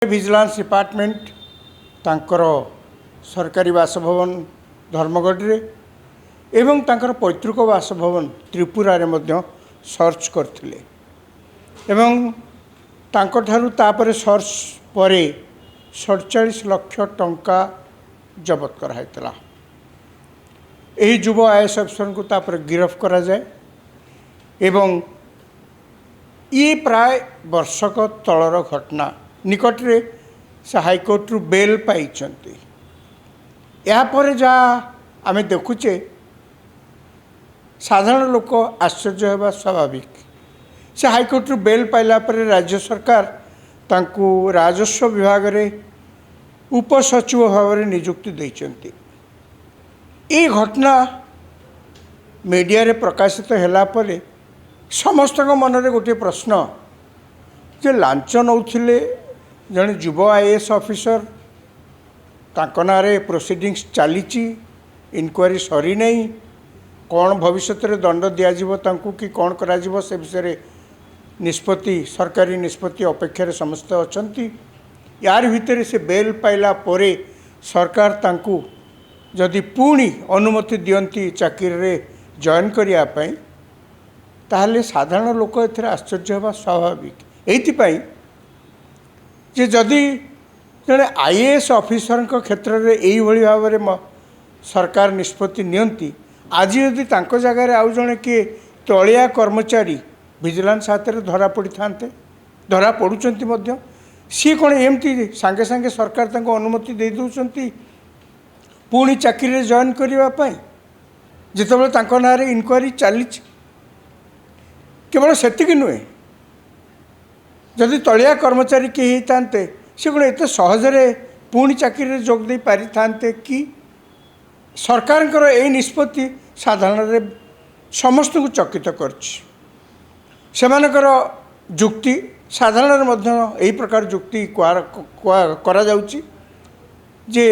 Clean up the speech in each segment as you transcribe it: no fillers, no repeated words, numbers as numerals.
Vigilance department तांकर सरकारी बासभवन धर्मगढ़ एवं तांकर पैतृक बासभवन त्रिपुरा रे मध्य सर्च करथिले एवं तांकर ठारू तापरे सर्च परे 47 लाख टंका जबत कराइतला। एही युवा आईएएस अफसर को तापरे गिरफ्त करा जाए एवं ये प्राय वर्षक तलर घटना निकट रे से हाईकोर्ट रु बेल पाई यापर जहाँ आम देखुचे साधारण लोक आश्चर्य होगा स्वाभाविक। से हाईकोर्ट रु बेल पाइला पर राज्य सरकार तांकु राजस्व विभाग रे उपसचिव भाव में नियुक्ति देइचंती। ये घटना मीडिया रे प्रकाशित होला परे समस्त मन रे गोटे प्रश्न जे लांच नौथिले जड़े युव आईएएस ऑफिसर तांको नारे प्रोसीडिंग्स चली इनक्वारी सरी नहीं कौन भविष्य में दंड दिज्व तांकु कि कौन करा जीवो से विषय निष्पत्ति सरकारी निष्पत्ति अपेक्षा समस्त अछंती। यार भितर से बेल पाइला परे सरकार तांकु जदि पुणी अनुमति दियंती चाकरी रे जॉइन करिया पई ताहले साधारण लोक एथरे आश्चर्य होगा स्वाभाविक। एइथिपाई जे जदि जड़े आईएएस ऑफिसर क्षेत्र में यही भाव में सरकार निष्पत्ति नियंती आज यदि तांको जगह आउ जड़े किए तलिया कर्मचारी विजिलेंस हाथ में धरा पड़ी था धरा पड़ुंट सी कौन एमती सांगे सांगे सरकार तांको अनुमति दे दौरान पुणी चाकरी जॉइन करने जिते तांको ना रे इनक्वारी चली केवल सेतिक नुहे जदि तलिया कर्मचारी किए होते से कौन एत सहजरे पुणी चाकरी जोग दे पारि थांते कि सरकार यही निष्पत्ति साधारण समस्त को चकित कर जुक्ति साधारण यही प्रकार जुक्ति करा जाउची जे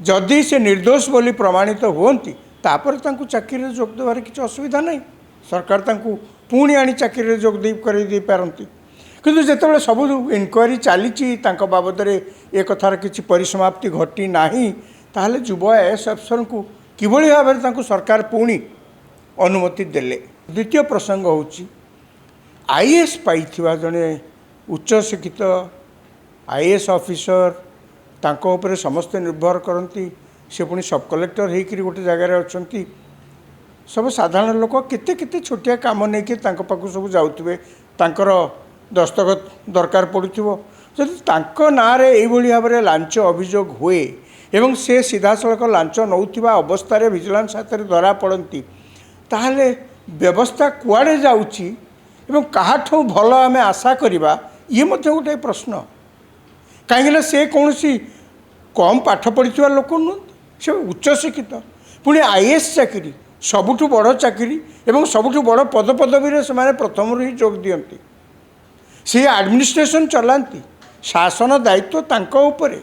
जदि से निर्दोष बोली प्रमाणित होती तापर तांकु चाकरी जोग देवार किसी असुविधा नहीं सरकार तांकु पुणी आनी चाकरी जोग दे कर पारती। किंतु जिते सब इनक्वारी चली बाबद ए कथार किसी परिसमाप्ति घटी ना ताहले युवा आईएएस अफसर को किभली भाव में सरकार पुणी अनुमति देले। द्वितीय प्रसंग होची आईएएस पाइथिबा जने उच्च शिक्षित आईएएस ऑफिसर तांको ऊपर समस्त निर्भर करती से पुणी सब कलेक्टर होकर गोटे जगार अच्छा सब साधारण लोक केते केते छोटिया काम नहीं कि पाखु सब जाऊे तांकर दस्तखत दरकार पड़ुथिबो जदि तांको नारे एइभली भाव में लांच अभियोग हुए एवं से सीधा सड़क लांच नौथिबा अवस्था विजिलेंस हाथ में धरा पड़ती ताहले व्यवस्था कुआड़े जाउची एवं काहाठो भल आम आशा करिबा ये मध्य गोटे प्रश्न कहीं से कौन सी कम पाठ पढ़ी लोक नुहत से उच्च शिक्षित पुणी आईएएस चाकरी सबुठु बड़ चाकरी एवं सबुठु बड़ पदपदवी से प्रथम ही जोग दियंती से एडमिनिस्ट्रेशन चलांती शासन दायित्व तांको उपरे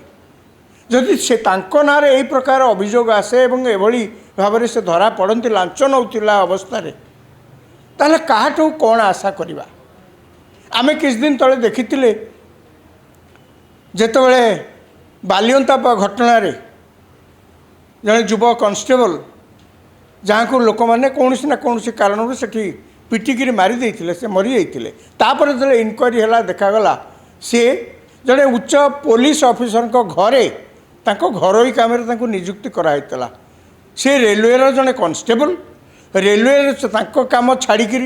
जदि से तांको नारे यही प्रकार अभियोग आसे एवं एभली भाव से धरा पड़ती लांच नौथिला अवस्था ताले काहाठू कौन आशा करिबा। आमे किछ दिन तले देखिथिले जेतेबेले बालियंता घटना रे जड़े युव कॉन्स्टेबल जहाँ को लोक मैंने कौन ना कौन कारण से पिटिकी मारी देते से मरी जाते तापर जो इनक्वारी है देखागला सी जड़े उच्च पुलिस ऑफिसर घरे घरोई काम नियुक्ति कराइला से रेलवे जड़े कॉन्स्टेबल रेलवे काम छाड़िकी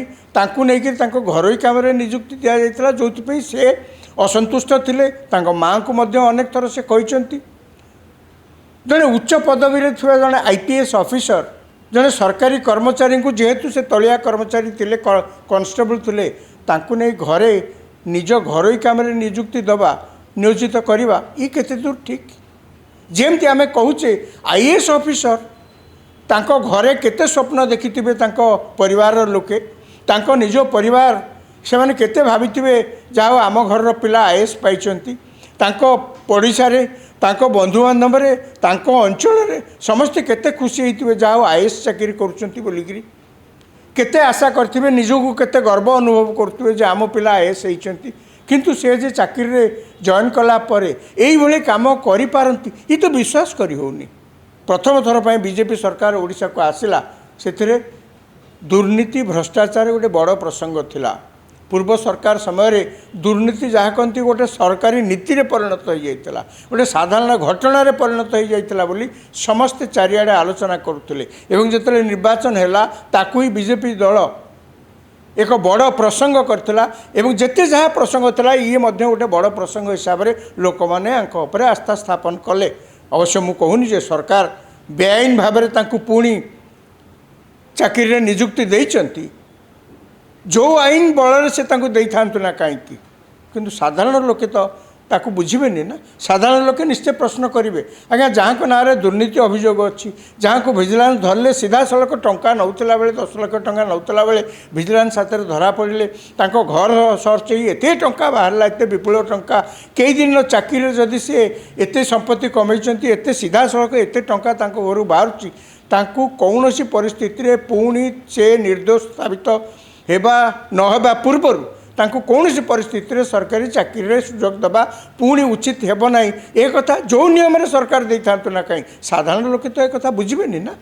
नहीं घरोई काम नियुक्ति दि जाता जो से असंतुष्ट थिले माँ को अनेक थर से कहते जड़े उच्च पदवी थी जड़े आईपीएस ऑफिसर जड़े सरकारी कर्मचारी को जेहेतु से तलिया कर्मचारी थिले कॉन्स्टेबल थिले तांकु नहीं घरे निज घरोई काम नियुक्ति दबा नियोजित करवा ये केते दूर ठीक जेमती आमे कहूचे आईएएस ऑफिसर तांको घरे केते स्वप्न देखिथिबे तांको परिवार लोके तांको निज परिवार से माने केते भाबिथिबे जाओ आम घर पिला आईएएस पाइचंती तांको पड़िशा रे तांको बंधु बांधव रे तांको अंचल रे समस्ते केते खुशी होइथिबे जाओ आईएएस चाकरी करूचंती बोलिकरी केते आशा करथिबे निजको केते गर्व अनुभव करथिबे जे आम पिला आईएएस होइचंती किंतु से जे चाकरी रे जॉइन कला परे एई भली काम करि पारंती ई तो विश्वास करि होनी। प्रथम थर पर बीजेपी सरकार ओडिशा को आसिला सेथिरे दुर्नीति भ्रष्टाचार गोटे बड़ प्रसंग थिला। पूर्व सरकार समय दुर्नीति जहाँ कहती गोटे सरकारी नीति रे परिणत हो जाइतिला, गोटे साधारण घटना रे परिणत हो जाइतिला बोली समस्ते चारिआडे आलोचना करुथिले। एवं जेतले निर्वाचन हैला ताकू ही बीजेपी दल एक बड़ प्रसंग करथिला एवं जेते जहाँ प्रसंग थिला ये मध्य गोटे बड़ प्रसंग हिसाब रे लोक माने आंक उपरे आस्था स्थापन कले। अवश्य मु कहूनी जे सरकार बेआईन भाव में तांकू पुणी चाकरी रे नियुक्ति देइचंती, जो आईन बल से दे था ना कहीं किंतु साधारण लोके तो ताकू बुझेनि ना। साधारण लोके निश्चय प्रश्न करेंगे आज्ञा जहाँ को ना दुर्नीति अभियोग अच्छी, जहाँ को भिजिलांस धरले सीधा सड़क टंका नौला बेले 10 लाख टंका नौला बेले भिजिलांस हाथ में धरा पड़े घर सर्च एत टंका बाहर एत विपुल टंका कई दिन चाकरी जदि सी एत संपत्ति कमें एत सीधा सड़क एत टंका घर बाहर कौन सी परिस्थिति पुणी से निर्दोष साबित हेबा नहेबा पूर्वर तांको कौन सी परिस्थिति सरकारी चाकरी रे सुजोग दबा पुणी उचित हेब ना ए कथा जो नियम रे सरकार दे था ना कहीं साधारण लोके तो एक कथा बुझेनि ना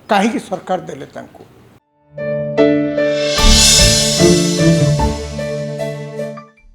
कहीं सरकार देले तांको।